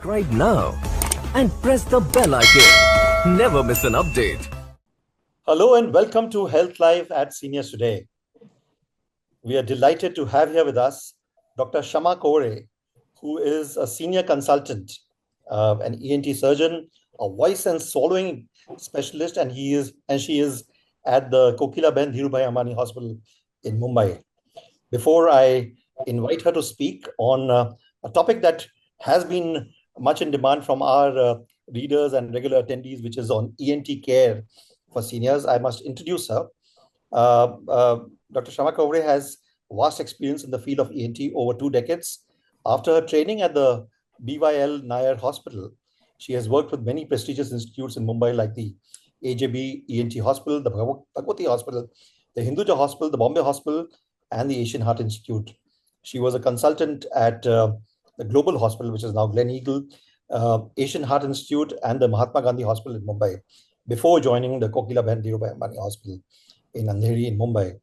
subscribe now and press the bell icon. Never miss an update. Hello and welcome to Health Life at Seniors Today. We are delighted to have here with us Dr. Shama Kovale, who is a senior consultant, an ENT surgeon, a voice and swallowing specialist, and she is at the Kokilaben Dhirubhai Ambani Hospital in Mumbai. Before I invite her to speak on a topic that has been much in demand from our readers and regular attendees, which is on ENT care for seniors, I must introduce her. Dr. Shama Kovale has vast experience in the field of ENT over 2 decades. After her training at the BYL Nair Hospital, she has worked with many prestigious institutes in Mumbai like the AJB ENT Hospital, the Bhagwati Hospital, the Hinduja Hospital, the Bombay Hospital, and the Asian Heart Institute. She was a consultant at the Global Hospital, which is now Gleneagle, Asian Heart Institute, and the Mahatma Gandhi Hospital in Mumbai, before joining the Kokilaben Dhirubhai Ambani Hospital in Andheri in Mumbai.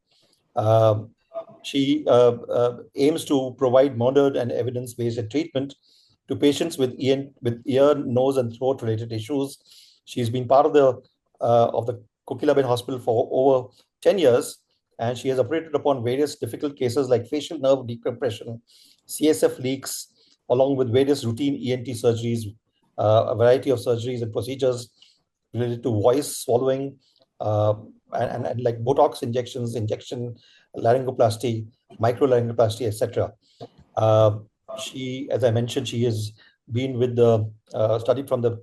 She aims to provide modern and evidence-based treatment to patients with ear, nose, and throat-related issues. She's been part of the Kokilaben Hospital for over 10 years, and she has operated upon various difficult cases like facial nerve decompression, CSF leaks, along with various routine ENT surgeries, a variety of surgeries and procedures related to voice, swallowing, and like Botox injections, laryngoplasty, microlaryngoplasty, etc. She, as I mentioned, she has been with the studied from the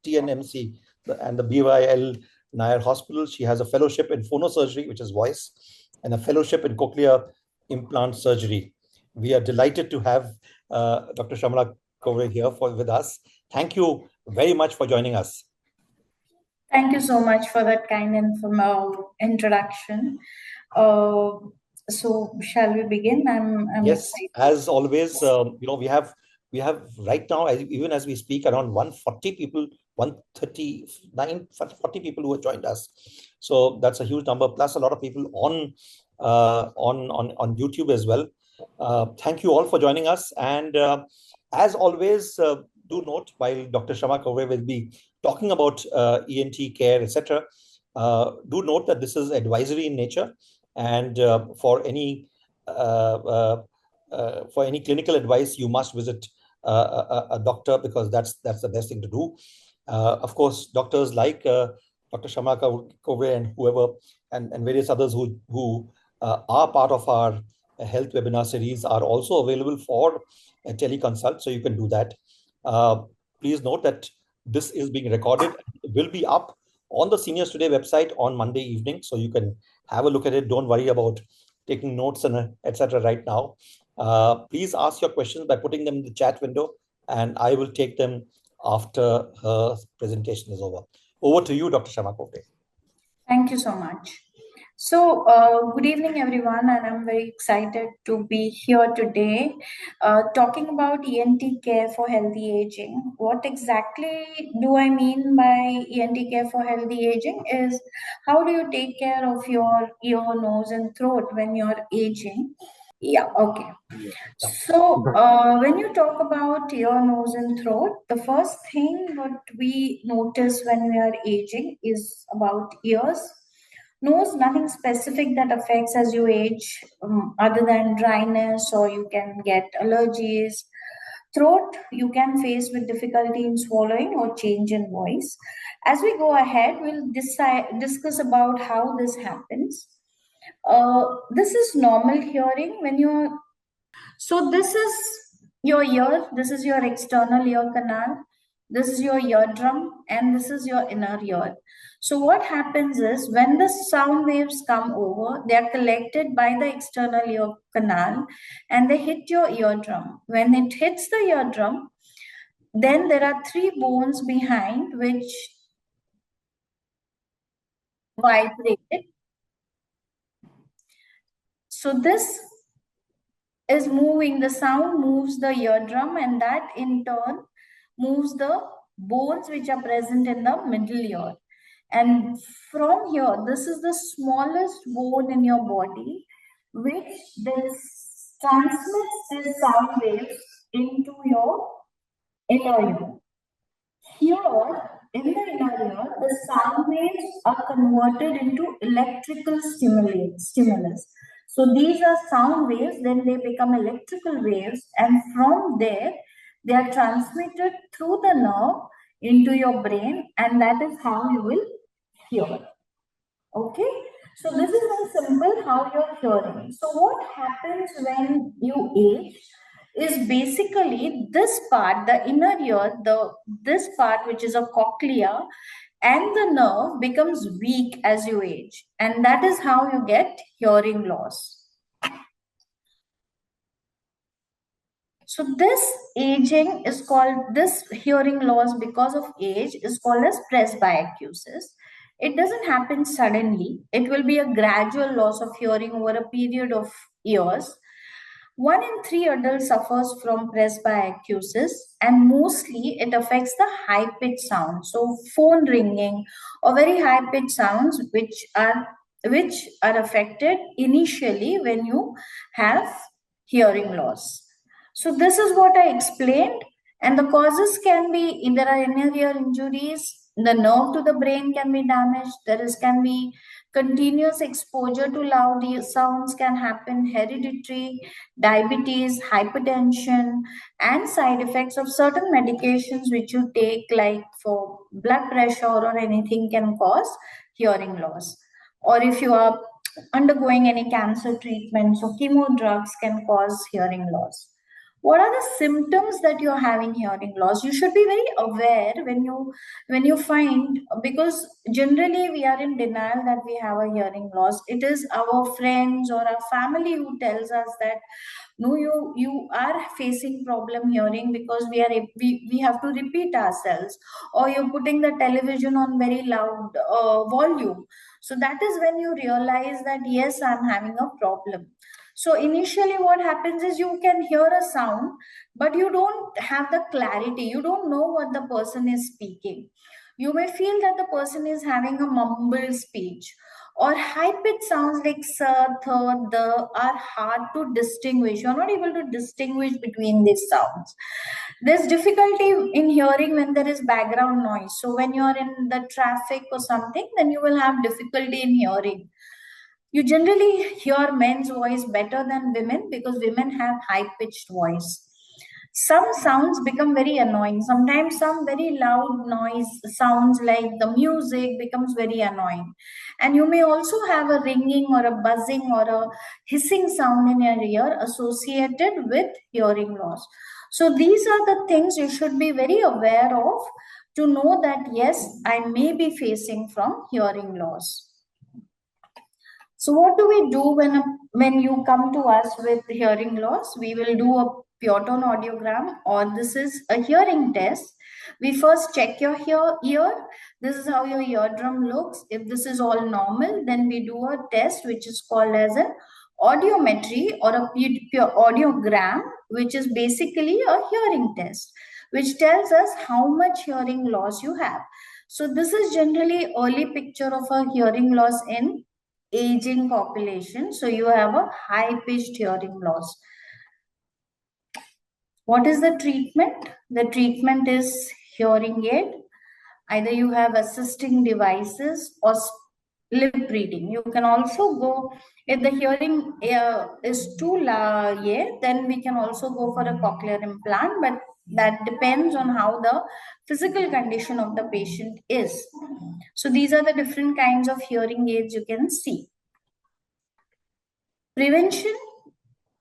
TNMC and the BYL Nair Hospital. She has a fellowship in phonosurgery, which is voice, and a fellowship in cochlear implant surgery. We are delighted to have Dr. Shama Kovale here with us. Thank you very much for joining us. Thank you so much for that kind introduction. So shall we begin? I'm yes, excited. As always, we have right now, even as we speak, around 140 people, 139, 40 people who have joined us. So that's a huge number, plus a lot of people on YouTube as well. Thank you all for joining us. And as always, do note, while Dr. Shama Kovale will be talking about ENT care, etc., do note that this is advisory in nature, and for any clinical advice, you must visit a doctor, because that's the best thing to do. Of course, doctors like Dr. Shama Kovale and whoever and various others who are part of our health webinar series are also available for a teleconsult, so you can do that. Please note that this is being recorded. It will be up on the Seniors Today website on Monday evening, so you can have a look at it. Don't worry about taking notes and etc. right now. Please ask your questions by putting them in the chat window, and I will take them after her presentation is over. Over to you, Dr. Shama Kovale. Thank you so much. So, good evening, everyone, and I'm very excited to be here today talking about ENT care for healthy aging. What exactly do I mean by ENT care for healthy aging is how do you take care of your ear, nose, and throat when you're aging? Yeah, okay. So, when you talk about ear, nose, and throat, the first thing what we notice when we are aging is about ears. Nose, nothing specific that affects as you age, other than dryness, or you can get allergies. Throat, you can face with difficulty in swallowing or change in voice. As we go ahead, we'll discuss about how this happens. This is normal hearing when you're. So this is your ear. This is your external ear canal. This is your eardrum, and this is your inner ear. So what happens is when the sound waves come over, they are collected by the external ear canal and they hit your eardrum. When it hits the eardrum, then there are 3 bones behind which vibrate. So this is moving, the sound moves the eardrum, and that in turn moves the bones which are present in the middle ear. And from here, this is the smallest bone in your body, which this transmits this sound waves into your inner ear. Here, in the inner ear, the sound waves are converted into electrical stimulus. So these are sound waves, then they become electrical waves, and from there, they are transmitted through the nerve into your brain, and that is how you will hear. Okay, so this is very simple how you're hearing. So what happens when you age is basically this part, the inner ear, this part which is a cochlea, and the nerve becomes weak as you age, and that is how you get hearing loss. So this aging is called, this hearing loss because of age is called as presbyacusis. It doesn't happen suddenly. It will be a gradual loss of hearing over a period of years. 1 in 3 adults suffers from presbyacusis, and mostly it affects the high pitched sounds. So phone ringing or very high pitched sounds which are affected initially when you have hearing loss. So this is what I explained, and the causes can be, there are inner ear injuries, the nerve to the brain can be damaged, can be continuous exposure to loud sounds can happen, hereditary, diabetes, hypertension, and side effects of certain medications which you take, like for blood pressure or anything, can cause hearing loss. Or if you are undergoing any cancer treatments or chemo drugs can cause hearing loss. What are the symptoms that you're having hearing loss? You should be very aware when you find, because generally we are in denial that we have a hearing loss. It is our friends or our family who tells us that no, you are facing problem hearing because we have to repeat ourselves, or you're putting the television on very loud volume. So that is when you realize that yes, I'm having a problem. So initially what happens is you can hear a sound, but you don't have the clarity. You don't know what the person is speaking. You may feel that the person is having a mumbled speech, or high pitched sounds like sir, third, the are hard to distinguish. You're not able to distinguish between these sounds. There's difficulty in hearing when there is background noise. So when you're in the traffic or something, then you will have difficulty in hearing. You generally hear men's voice better than women because women have high pitched voice. Some sounds become very annoying. Sometimes some very loud noise sounds like the music becomes very annoying. And you may also have a ringing or a buzzing or a hissing sound in your ear associated with hearing loss. So these are the things you should be very aware of to know that yes, I may be facing from hearing loss. So what do we do when you come to us with hearing loss? We will do a pure tone audiogram, or this is a hearing test. We first check your ear. This is how your eardrum looks. If this is all normal, then we do a test which is called as an audiometry or a pure audiogram, which is basically a hearing test, which tells us how much hearing loss you have. So this is generally early picture of a hearing loss in aging population. So you have a high pitched hearing loss. What is the treatment? The treatment is hearing aid. Either you have assisting devices or lip reading. You can also go, if the hearing is too loud, then we can also go for a cochlear implant, but that depends on how the physical condition of the patient is. So these are the different kinds of hearing aids you can see. Prevention,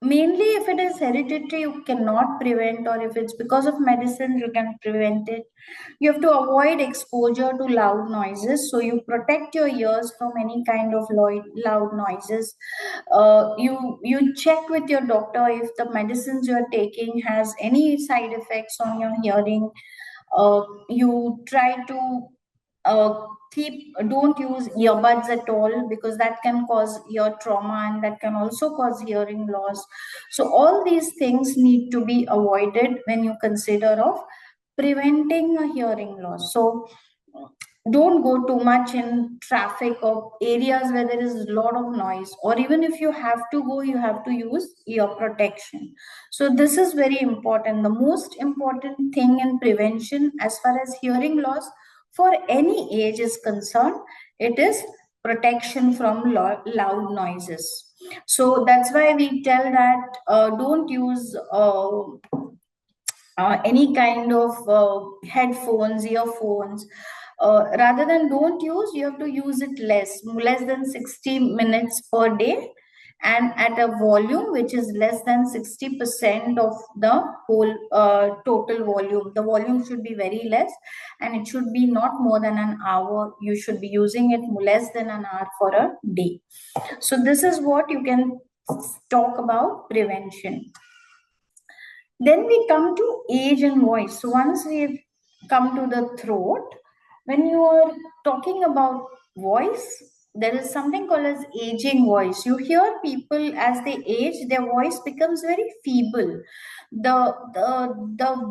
mainly if it is hereditary, you cannot prevent, or if it's because of medicine, you can prevent it. You have to avoid exposure to loud noises. So you protect your ears from any kind of loud noises. You check with your doctor if the medicines you're taking has any side effects on your hearing. You try to don't use earbuds at all, because that can cause ear trauma and that can also cause hearing loss. So all these things need to be avoided when you consider of preventing a hearing loss. So Don't go too much in traffic or areas where there is a lot of noise, or even if you have to go, you have to use ear protection. So this is very important. The most important thing in prevention as far as hearing loss for any age is concerned, it is protection from loud noises. So that's why we tell that don't use any kind of headphones, earphones. Rather than don't use, you have to use it less than 60 minutes per day, and at a volume which is less than 60% of the whole total volume. The volume should be very less, and it should be not more than an hour. You should be using it less than an hour for a day. So this is what you can talk about prevention. Then we come to age and voice. So once we've come to the throat, when you are talking about voice, there is something called as aging voice. You hear people as they age, their voice becomes very feeble. The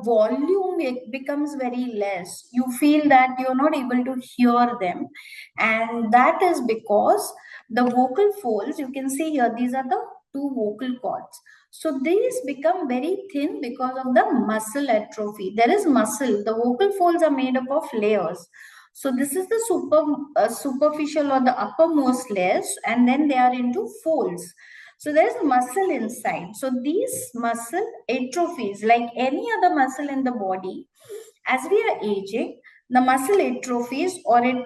volume, it becomes very less. You feel that you're not able to hear them, and that is because the vocal folds, you can see here, these are the two vocal cords. So these become very thin because of the muscle atrophy. There is muscle. The vocal folds are made up of layers. So this is the superficial or the uppermost layers, and then they are into folds. So there is muscle inside. So these muscle atrophies, like any other muscle in the body, as we are aging, the muscle atrophies or it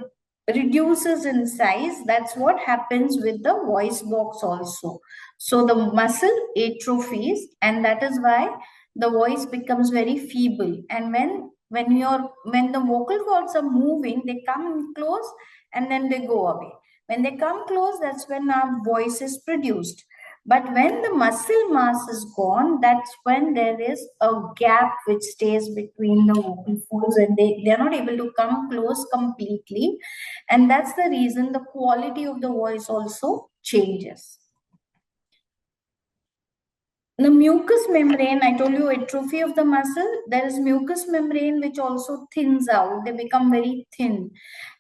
reduces in size. That's what happens with the voice box also. So the muscle atrophies, and that is why the voice becomes very feeble. And when the vocal cords are moving, they come close and then they go away. When they come close, that's when our voice is produced. But when the muscle mass is gone, that's when there is a gap which stays between the vocal folds, and they're not able to come close completely. And that's the reason the quality of the voice also changes. The mucous membrane, I told you, atrophy of the muscle, there is mucous membrane which also thins out. They become very thin.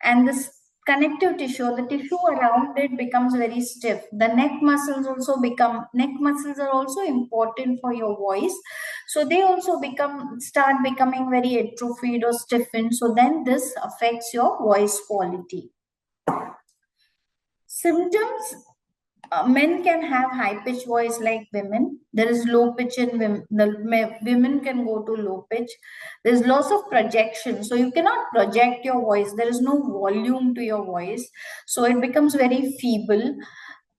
And this connective tissue, the tissue around it becomes very stiff. The neck muscles are also important for your voice. So they also start becoming very atrophied or stiffened. So then this affects your voice quality. Symptoms, men can have high pitch voice like women. There is low pitch in women. Women can go to low pitch. There's loss of projection. So you cannot project your voice. There is no volume to your voice. So it becomes very feeble.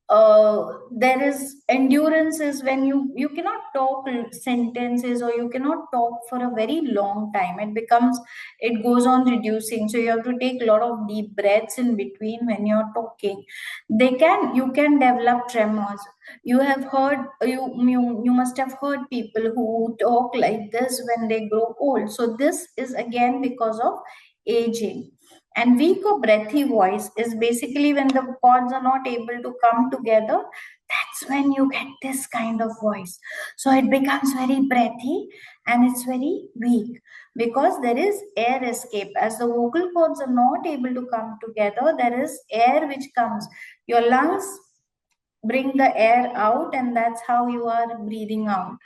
There is endurance is when you cannot talk sentences, or you cannot talk for a very long time. It goes on reducing, so you have to take a lot of deep breaths in between when you're talking. You can develop tremors. You must have heard people who talk like this when they grow old. So this is again because of aging. And weak or breathy voice is basically when the chords are not able to come together. That's when you get this kind of voice. So it becomes very breathy and it's very weak because there is air escape. As the vocal cords are not able to come together, there is air which comes. Your lungs bring the air out, and that's how you are breathing out.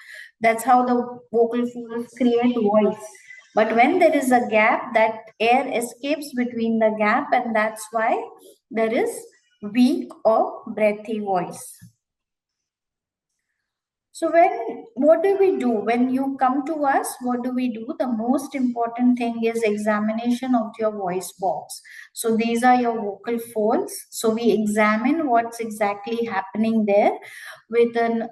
That's how the vocal folds create voice. But when there is a gap, that air escapes between the gap, and that's why there is weak or breathy voice. So what do we do when you come to us? What do we do? The most important thing is examination of your voice box. So these are your vocal folds. So we examine what's exactly happening there with an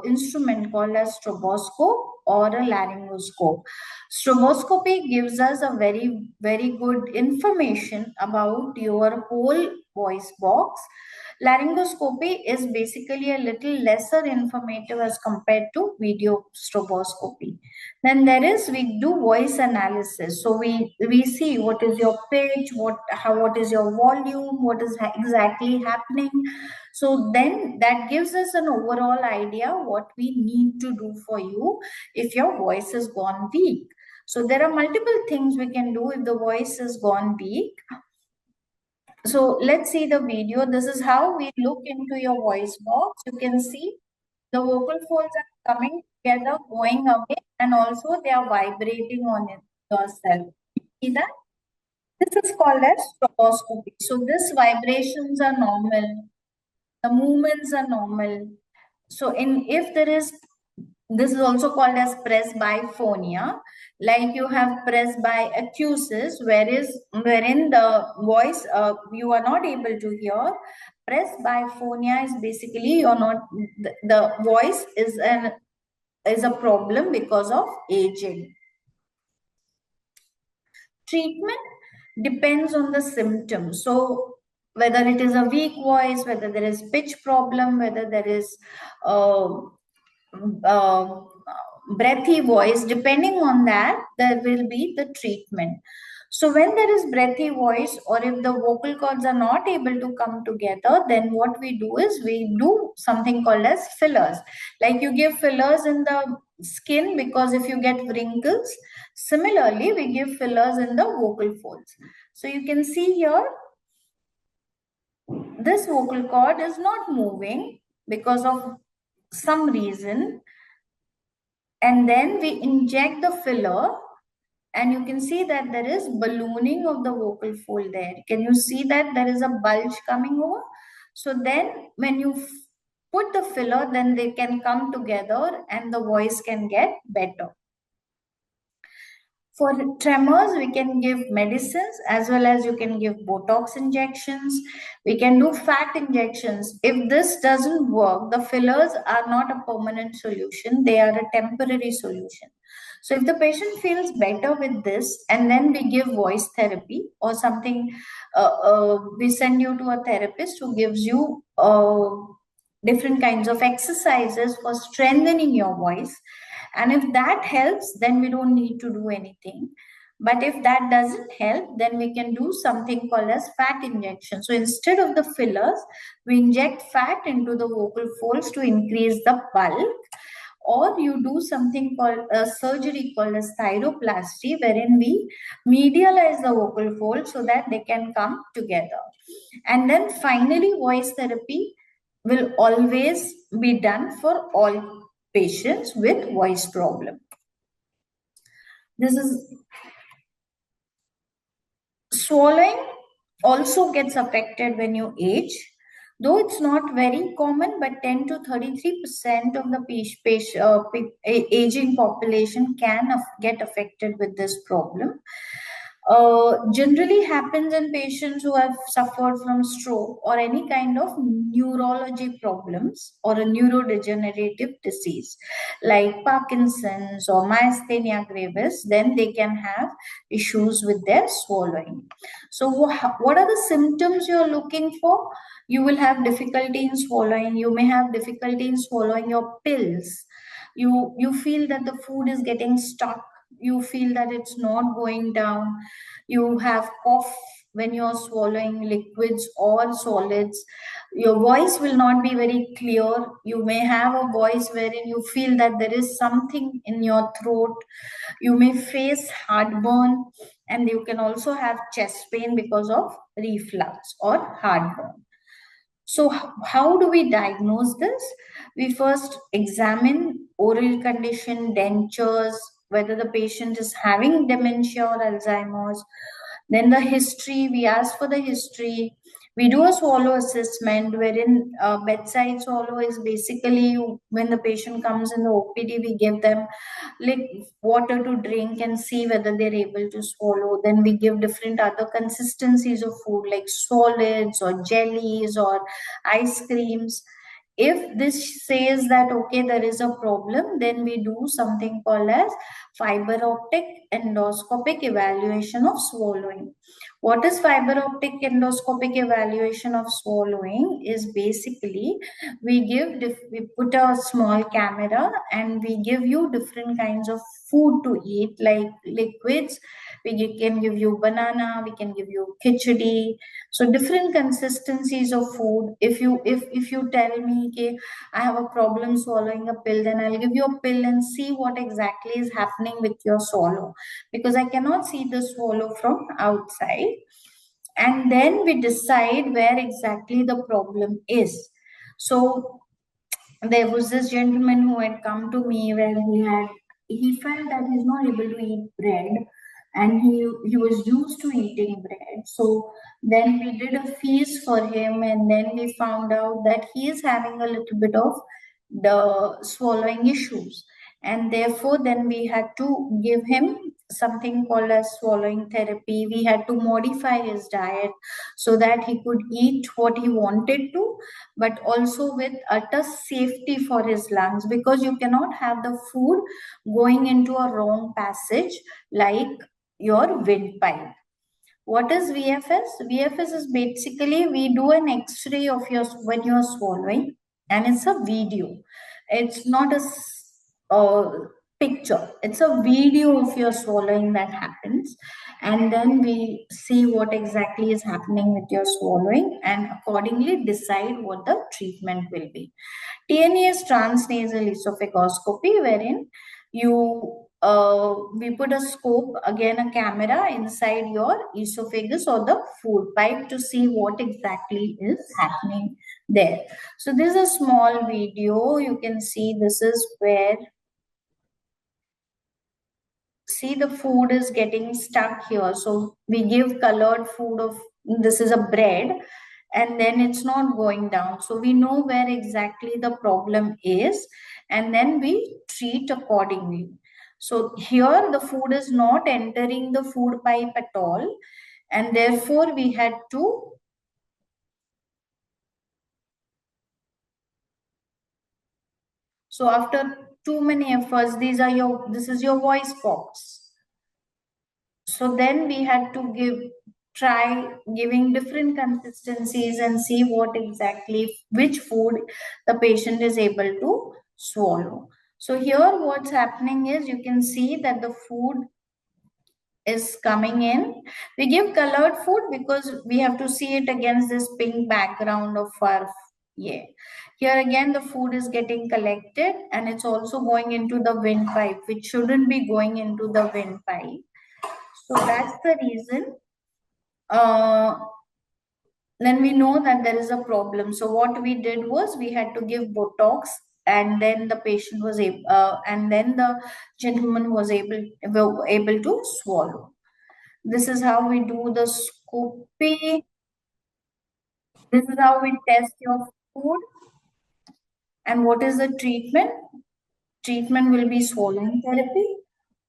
instrument called a stroboscope or a laryngoscope. Stroboscopy gives us a very, very good information about your whole voice box. Laryngoscopy is basically a little lesser informative as compared to video stroboscopy. Then we do voice analysis. So we see what is your pitch, what is your volume, what is exactly happening. So then that gives us an overall idea what we need to do for you if your voice has gone weak. So there are multiple things we can do if the voice has gone weak. So let's see the video. This is how we look into your voice box. You can see the vocal folds are coming together, going away, and also they are vibrating on it yourself. See that? This is called as stroboscopy. So these vibrations are normal. The movements are normal. So if there is, this is also called as presbyphonia, like you have presbyacusis, wherein the voice you are not able to hear. Presbyphonia is basically you're not, the voice is a problem because of aging. Treatment depends on the symptoms. So whether it is a weak voice, whether there is pitch problem, whether there is uh, uh, breathy voice, depending on that, there will be the treatment. So when there is breathy voice, or if the vocal cords are not able to come together, then what we do is we do something called as fillers. Like you give fillers in the skin because if you get wrinkles, similarly we give fillers in the vocal folds. So you can see here, this vocal cord is not moving because of some reason, and then we inject the filler, and you can see that there is ballooning of the vocal fold there. Can you see that there is a bulge coming over? So then when you put the filler, then they can come together and the voice can get better. For tremors, we can give medicines as well as you can give Botox injections. We can do fat injections. If this doesn't work, the fillers are not a permanent solution. They are a temporary solution. So if the patient feels better with this, and then we give voice therapy or something, we send you to a therapist who gives you different kinds of exercises for strengthening your voice. And if that helps, then we don't need to do anything. But if that doesn't help, then we can do something called as fat injection. So instead of the fillers, we inject fat into the vocal folds to increase the bulk. Or you do something called a surgery called as thyroplasty, wherein we medialize the vocal folds so that they can come together. And then finally, voice therapy will always be done for all patients with voice problem. This is swallowing also gets affected when you age, though it's not very common, but 10 to 33% of the aging population can get affected with this problem. Generally happens in patients who have suffered from stroke or any kind of neurology problems or a neurodegenerative disease like Parkinson's or myasthenia gravis. Then they can have issues with their swallowing. So what are the symptoms you're looking for? You will have difficulty in swallowing. You may have difficulty in swallowing your pills. You feel that the food is getting stuck. You feel that it's not going down. You have cough when you're swallowing liquids or solids. Your voice will not be very clear. You may have a voice wherein you feel that there is something in your throat. You may face heartburn, and you can also have chest pain because of reflux or heartburn. So how do we diagnose this? We first examine oral condition, dentures, whether the patient is having dementia or Alzheimer's. Then the history, we ask for the history. We do a swallow assessment, wherein bedside swallow is basically when the patient comes in the OPD, we give them like water to drink and see whether they're able to swallow. Then we give different other consistencies of food like solids or jellies or ice creams. If this says that okay, there is a problem, then we do something called as fiber optic endoscopic evaluation of swallowing. What is fiber optic endoscopic evaluation of swallowing? Is basically we put a small camera and we give you different kinds of food to eat, like liquids, can give you banana, we can give you khichdi. So different consistencies of food. If you tell me, okay, I have a problem swallowing a pill, then I'll give you a pill and see what exactly is happening with your swallow, because I cannot see the swallow from outside. And then we decide where exactly the problem is. So there was this gentleman who had come to me where he felt that he's not able to eat bread, and he was used to eating bread. So then we did a feast for him, and then we found out that he is having a little bit of the swallowing issues, and therefore then we had to give him something called as swallowing therapy. We had to modify his diet so that he could eat what he wanted to, but also with utter safety for his lungs, because you cannot have the food going into a wrong passage like your windpipe. What is VFS? VFS is basically we do an X-ray of your when you're swallowing, and it's a video. It's not a picture. It's a video of your swallowing that happens, and then we see what exactly is happening with your swallowing, and accordingly decide what the treatment will be. TNE is transnasal esophagoscopy, wherein we put a scope, again a camera, inside your esophagus or the food pipe to see what exactly is happening there. So this is a small video. You can see this is where, see, the food is getting stuck here. So we give colored food of, this is a bread, and then it's not going down. So we know where exactly the problem is, and then we treat accordingly. So here the food is not entering the food pipe at all, and therefore we had to, so after too many efforts, this is your voice box. So then we had to try giving different consistencies and see what exactly, which food the patient is able to swallow. So here what's happening is, you can see that the food is coming in. We give colored food because we have to see it against this pink background of our, yeah. Here again the food is getting collected, and it's also going into the windpipe, which shouldn't be going into the windpipe. So that's the reason. Then we know that there is a problem. So what we did was, we had to give Botox, and then the patient was able, and then the gentleman was able to swallow. This is how we do the scoopy. This is how we test your food. And what is the treatment? Treatment will be swallowing therapy,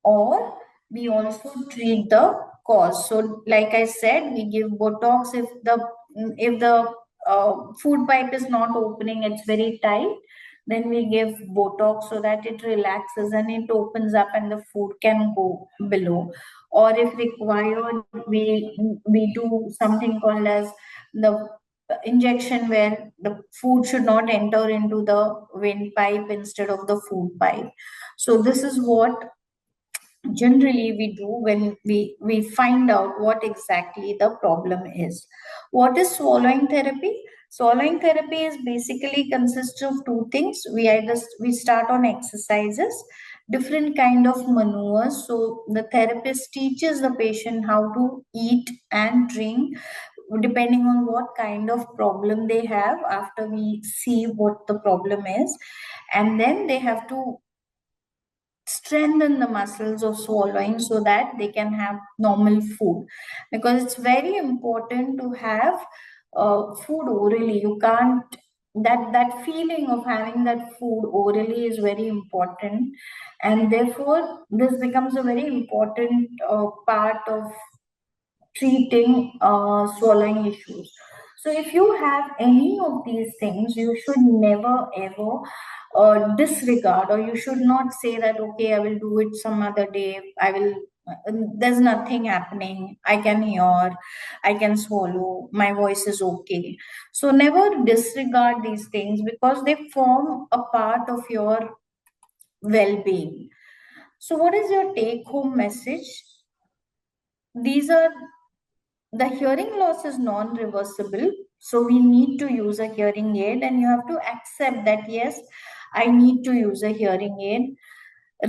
or we also treat the cause. So like I said, we give Botox if the food pipe is not opening, it's very tight, then we give Botox so that it relaxes and it opens up and the food can go below. Or if required, we do something called as the injection, where the food should not enter into the windpipe instead of the food pipe. So this is what generally we do when we find out what exactly the problem is. What is swallowing therapy? Swallowing therapy is basically consists of two things. We start on exercises, different kind of maneuvers. So the therapist teaches the patient how to eat and drink depending on what kind of problem they have, after we see what the problem is. And then they have to strengthen the muscles of swallowing so that they can have normal food, because it's very important to have food orally. You can't, that feeling of having that food orally is very important, and therefore this becomes a very important part of treating swallowing issues. So if you have any of these things, you should never ever disregard, or you should not say that, okay, I will do it some other day. There's nothing happening. I can hear, I can swallow, my voice is okay. So never disregard these things, because they form a part of your well being. So, what is your take home message? these are the hearing loss is non-reversible, so we need to use a hearing aid, and you have to accept that yes, I need to use a hearing aid.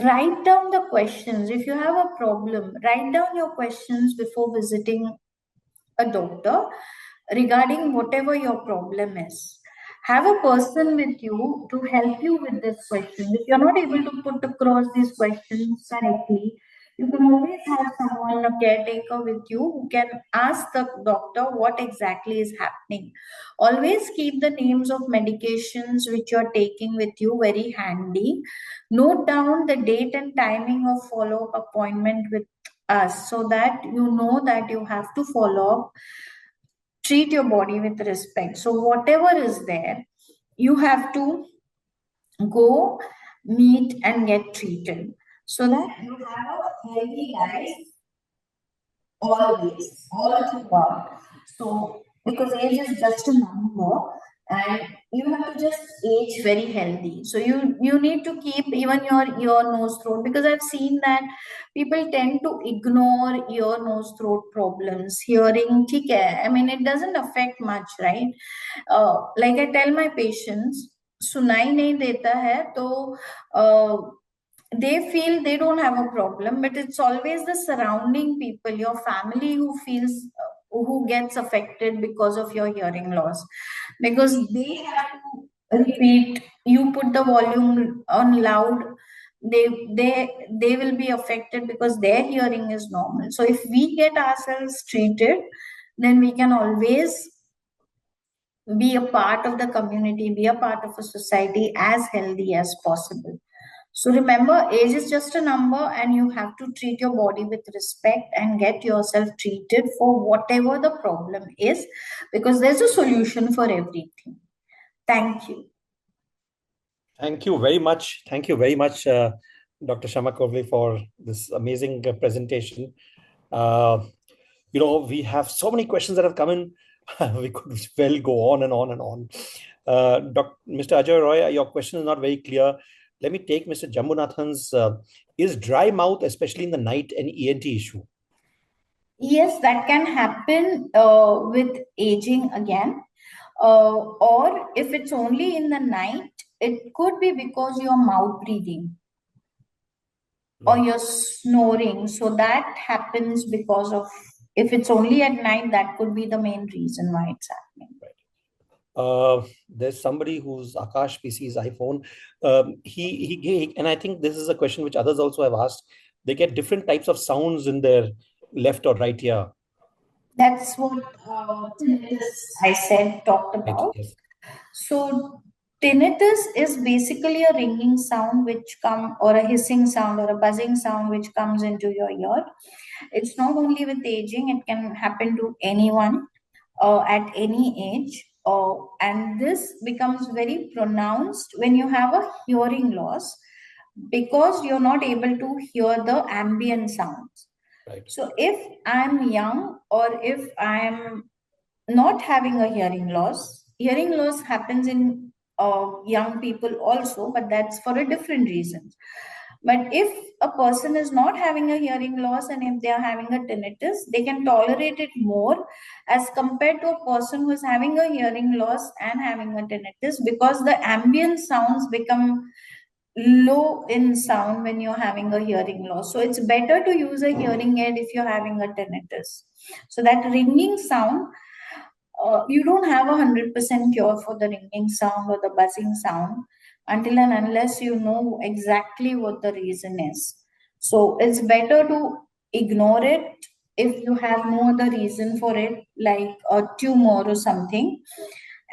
Write down the questions. If you have a problem, write down your questions before visiting a doctor regarding whatever your problem is. Have a person with you to help you with this question. If you're not able to put across these questions correctly, you can always have someone, a caretaker with you, who can ask the doctor what exactly is happening. Always keep the names of medications which you're taking with you very handy. Note down the date and timing of follow up appointment with us so that you know that you have to follow up. Treat your body with respect. So whatever is there, you have to go meet and get treated so that you have a healthy life always, all throughout. So, because age is just a number, and you have to just age very healthy. So you need to keep even your nose throat, because I've seen that people tend to ignore ear nose throat problems. Hearing, ठीक है, I mean it doesn't affect much, right? Like I tell my patients, सुनाई नहीं देता है तो they feel they don't have a problem, but it's always the surrounding people, your family, who feels who gets affected because of your hearing loss, because they have to repeat. You put the volume on loud, they they will be affected because their hearing is normal. So if we get ourselves treated, then we can always be a part of the community, be a part of a society as healthy as possible. So remember, age is just a number, and you have to treat your body with respect and get yourself treated for whatever the problem is, because there's a solution for everything. Thank you. Thank you very much. Thank you very much, Dr. Shama Kovale, for this amazing presentation. We have so many questions that have come in. We could well go on and on and on. Mr. Ajay Roy, your question is not very clear. Let me take Mr. Jambunathan's. Is dry mouth, especially in the night, an ENT issue? Yes, that can happen with aging again. Or if it's only in the night, it could be because you're mouth breathing or you're snoring. So that happens because of, if it's only at night, that could be the main reason why it's happening. There's somebody who's Akash PC's iPhone. He and I think this is a question which others also have asked. They get different types of sounds in their left or right ear. That's what tinnitus I said talked about. Yes. So tinnitus is basically a ringing sound or a hissing sound or a buzzing sound which comes into your ear. It's not only with aging; it can happen to anyone at any age. And this becomes very pronounced when you have a hearing loss, because you're not able to hear the ambient sounds. Right. So if I'm young, or if I'm not having a hearing loss happens in young people also, but that's for a different reason. But if a person is not having a hearing loss, and if they are having a tinnitus, they can tolerate it more as compared to a person who is having a hearing loss and having a tinnitus, because the ambient sounds become low in sound when you're having a hearing loss. So it's better to use a hearing aid if you're having a tinnitus. So that ringing sound, you don't have 100% cure for the ringing sound or the buzzing sound until and unless you know exactly what the reason is. So it's better to ignore it if you have no other reason for it, like a tumor or something.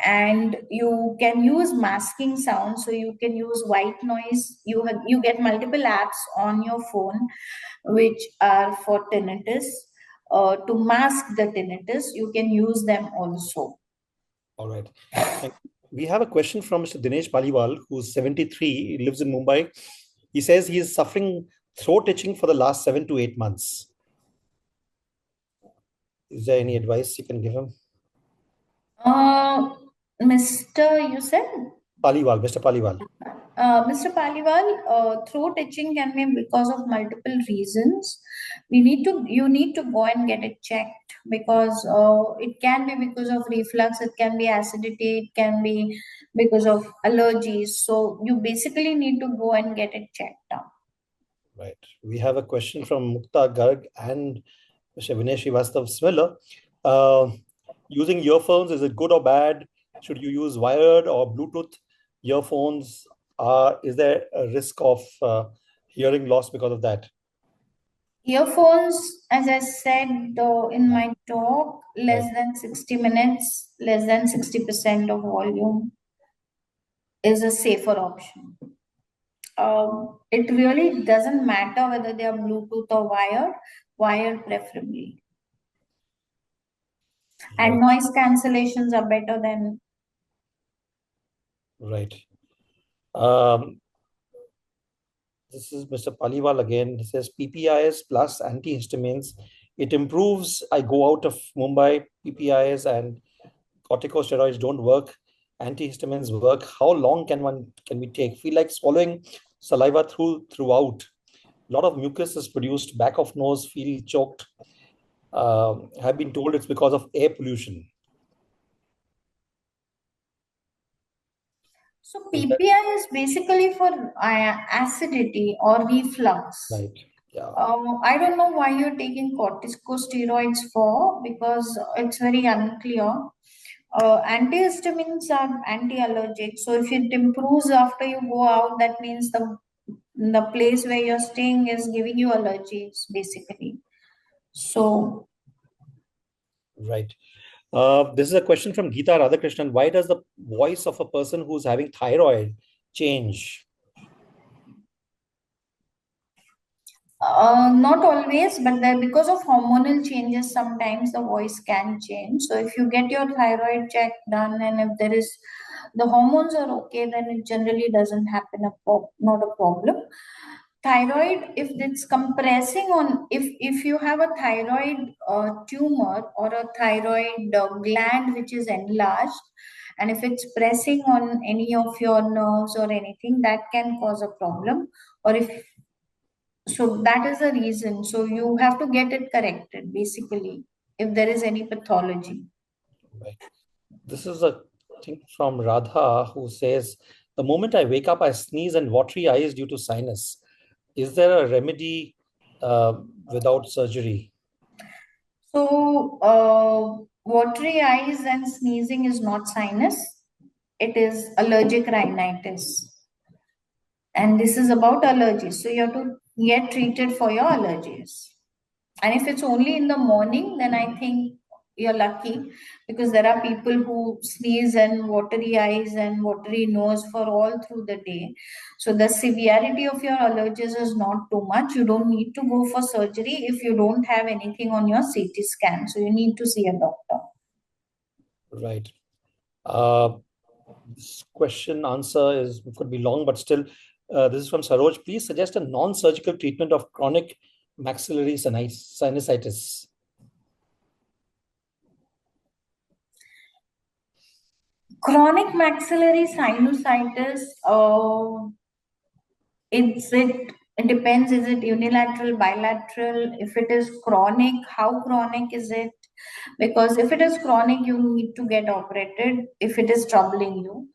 And you can use masking sound, so you can use white noise. You get multiple apps on your phone which are for tinnitus. To mask the tinnitus, you can use them also. All right. We have a question from Mr. Dinesh Paliwal, who's 73. He lives in Mumbai. He says he is suffering throat itching for the last 7 to 8 months. Is there any advice you can give him? Mr. You said? Paliwal, Mr. Paliwal. Mr. Paliwal, throat itching can be because of multiple reasons. You need to go and get it checked because it can be because of reflux, it can be acidity, it can be because of allergies. So you basically need to go and get it checked out. Right. We have a question from Mukta Garg and Mr. Vinay Srivastav. Similar. Using earphones, is it good or bad? Should you use wired or Bluetooth earphones? Is there a risk of hearing loss because of that? Earphones, as I said in my talk, less Right. than 60 minutes, less than 60% of volume is a safer option. It really doesn't matter whether they are Bluetooth or wired preferably. And noise cancellations are better than. Right. This is Mr. Paliwal again. He says PPIs plus antihistamines. It improves. I go out of Mumbai. PPIs and corticosteroids don't work. Antihistamines work. How long can we take? Feel like swallowing saliva throughout. A lot of mucus is produced. Back of nose feel choked. Have been told it's because of air pollution. So PPI is basically for acidity or reflux. Right. Yeah. I don't know why you're taking corticosteroids for because it's very unclear. Antihistamines are anti-allergic. So if it improves after you go out, that means the place where you're staying is giving you allergies, basically. So Right. This is a question from Geeta Radhakrishnan. Why does the voice of a person who's having thyroid change? not always, but then because of hormonal changes, sometimes the voice can change. So if you get your thyroid check done and if there is the hormones are okay, then it generally doesn't happen not a problem. Thyroid, if it's compressing on, if you have a thyroid tumor or a thyroid gland which is enlarged, and if it's pressing on any of your nerves or anything, that can cause a problem. Or if so, that is the reason. So you have to get it corrected, basically, if there is any pathology. Right. This is a thing from Radha who says, the moment I wake up, I sneeze and watery eyes due to sinus. Is there a remedy without surgery? So, watery eyes and sneezing is not sinus, it is allergic rhinitis. And this is about allergies. So, you have to get treated for your allergies. And if it's only in the morning, then I think you're lucky because there are people who sneeze and watery eyes and watery nose for all through the day. So the severity of your allergies is not too much. You don't need to go for surgery if you don't have anything on your CT scan. So you need to see a doctor. Right. This question answer could be long, but still, this is from Saroj. Please suggest a non-surgical treatment of chronic maxillary sinusitis. Chronic maxillary sinusitis, it depends. Is it unilateral, bilateral? If it is chronic, how chronic is it? Because if it is chronic, you need to get operated if it is troubling you.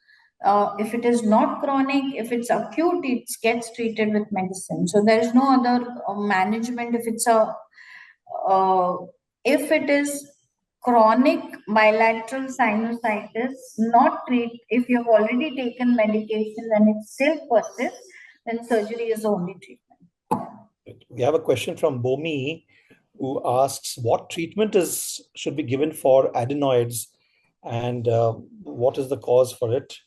If it is not chronic, if it's acute, it gets treated with medicine. So there is no other management. Uh, if it is chronic bilateral sinusitis, not treat. If you have already taken medication and it still persists, then surgery is the only treatment. We have a question from Bomi who asks what treatment should be given for adenoids and what is the cause for it?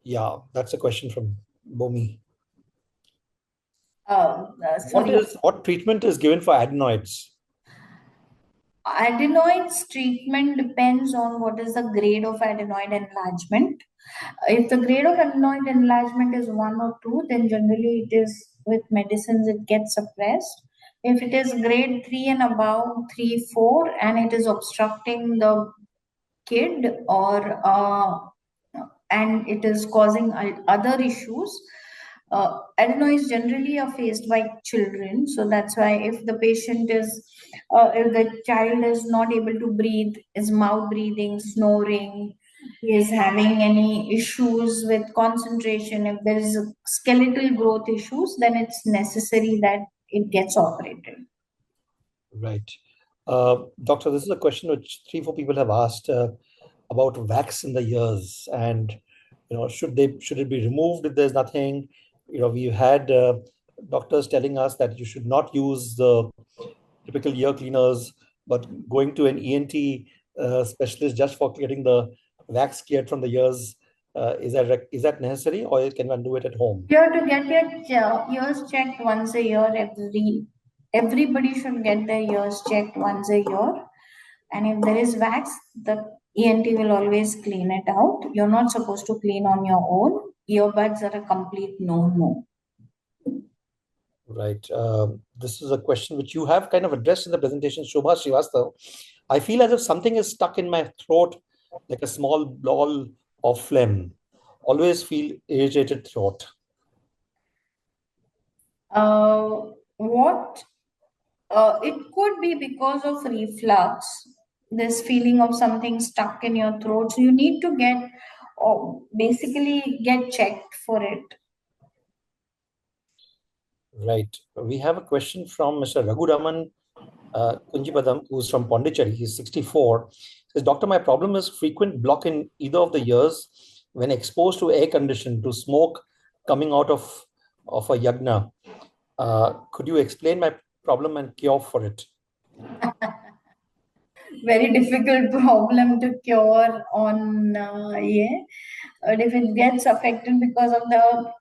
Yeah, that's a question from Bomi. Sorry. What treatment is given for adenoids? Adenoids treatment depends on what is the grade of adenoid enlargement. If the grade of adenoid enlargement is 1 or 2, then generally it is with medicines it gets suppressed. If it is grade 3 and above, 3, 4, and it is obstructing the kid or and it is causing other issues. Adenoids generally are faced by children, so that's why if the patient is, if the child is not able to breathe, is mouth breathing, snoring, is having any issues with concentration, if there is a skeletal growth issues, then it's necessary that it gets operated. Right. Doctor, this is a question which 3-4 people have asked about wax in the ears, and should it be removed if there's nothing? We've had doctors telling us that you should not use the typical ear cleaners, but going to an ENT specialist just for getting the wax cleared from the ears, is that necessary, or can one do it at home? You have to get your ears checked once a year. Everybody should get their ears checked once a year. And if there is wax, the ENT will always clean it out. You're not supposed to clean on your own. Earbuds are a complete no-no. Right. This is a question which you have kind of addressed in the presentation, Shobha Srivastav. I feel as if something is stuck in my throat, like a small ball of phlegm. Always feel irritated throat. What? It could be because of reflux, this feeling of something stuck in your throat. So you need to basically get checked for it. Right. We have a question from Mr. Raghuraman Kunjipadam, who's from Pondicherry. He's 64. Says, Doctor, my problem is frequent block in either of the ears when exposed to air condition, to smoke coming out of a yagna. Could you explain my problem and cure for it? Very difficult problem to cure on but if it gets affected because of the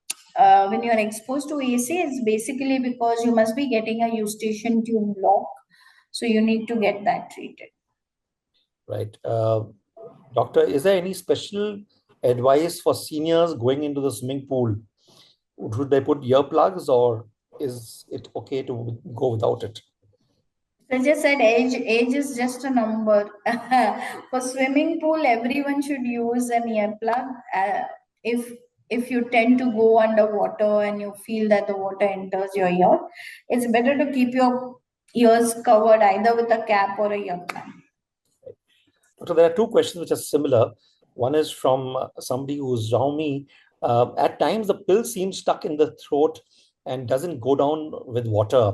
when you are exposed to AC, it's basically because you must be getting a eustachian tube block, so you need to get that treated. Right. Doctor, is there any special advice for seniors going into the swimming pool? Should they put earplugs, or is it okay to go without it? So I just said age is just a number. For swimming pool, everyone should use an earplug. If you tend to go underwater and you feel that the water enters your ear, it's better to keep your ears covered either with a cap or a earplug. So there are two questions which are similar. One is from somebody who's around me. At times, the pill seems stuck in the throat and doesn't go down with water.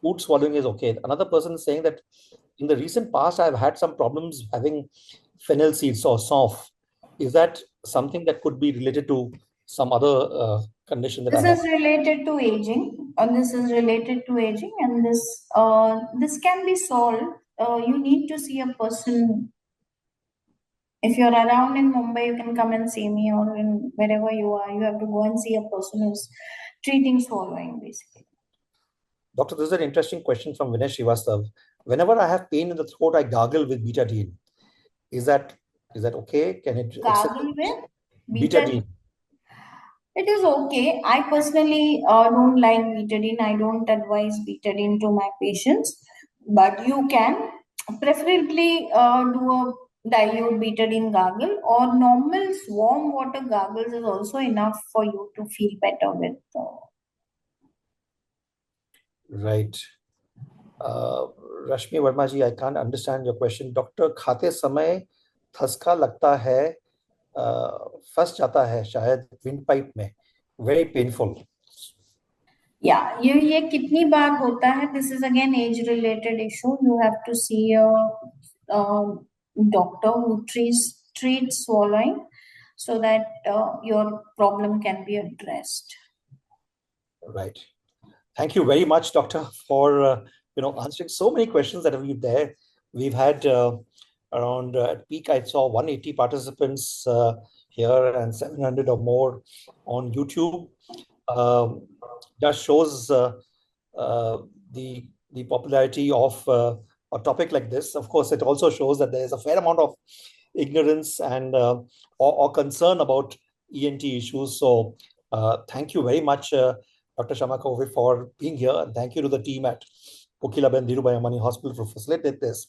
Food swallowing is okay. Another person is saying that in the recent past, I've had some problems having fennel seeds or SOF. Is that something that could be related to some other condition that This I have? is related to aging, and this can be solved. You need to see a person. If you're around in Mumbai, you can come and see me, or in wherever you are, you have to go and see a person who's treating swallowing, basically. Doctor, this is an interesting question from Vinesh Srivastav. Whenever I have pain in the throat, I gargle with betadine. Is that okay? Can it Gargle with betadine? It is okay. I personally don't like betadine. I don't advise betadine to my patients, but you can preferably do a dilute betadine gargle, or normal warm water gargles is also enough for you to feel better with. Right. Rashmi Verma ji, I can't understand your question. Doctor, खाते समय थसका लगता है, फंस जाता है शायद windpipe में. Very painful. Yeah, ये कितनी बार होता है? This is again age-related issue. You have to see a doctor who treats swallowing, so that your problem can be addressed. Right. Thank you very much, Doctor, for answering so many questions that have been there. We've had around at peak, I saw 180 participants here and 700 or more on YouTube. Just shows the popularity of a topic like this. Of course, it also shows that there is a fair amount of ignorance and or concern about ENT issues. So thank you very much, Dr. Shama Kovale, for being here, and thank you to the team at Kokilaben, Dhirubhai, Ambani Hospital for facilitating this.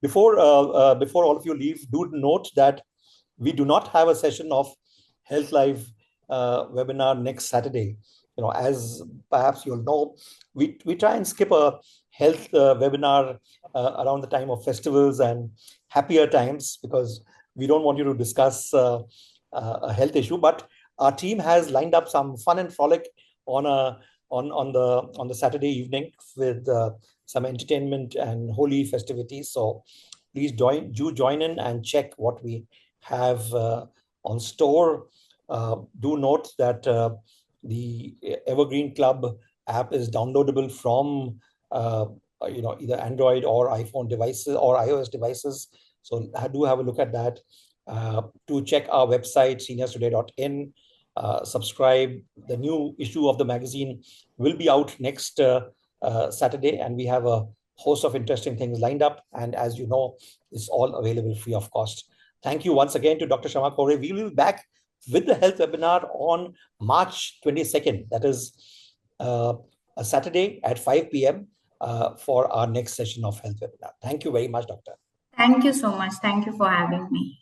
Before all of you leave, do note that we do not have a session of Health Live webinar next Saturday. As perhaps you'll know, we try and skip a health webinar around the time of festivals and happier times, because we don't want you to discuss a health issue. But our team has lined up some fun and frolic on the Saturday evening with some entertainment and holy festivities. So please join in and check what we have on store. Do note that the Evergreen Club app is downloadable from either Android or iPhone devices or iOS devices. So do have a look at that. To check our website, seniorstoday.in. Subscribe. The new issue of the magazine will be out next Saturday, and we have a host of interesting things lined up. And as you know, it's all available free of cost. Thank you once again to Dr. Shama Kovale. We will be back with the health webinar on March 22nd. That is a Saturday at 5 p.m. For our next session of health webinar. Thank you very much, Doctor. Thank you so much. Thank you for having me.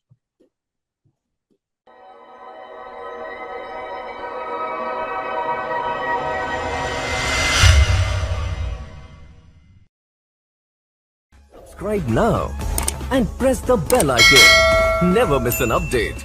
Subscribe now and press the bell icon. Never miss an update.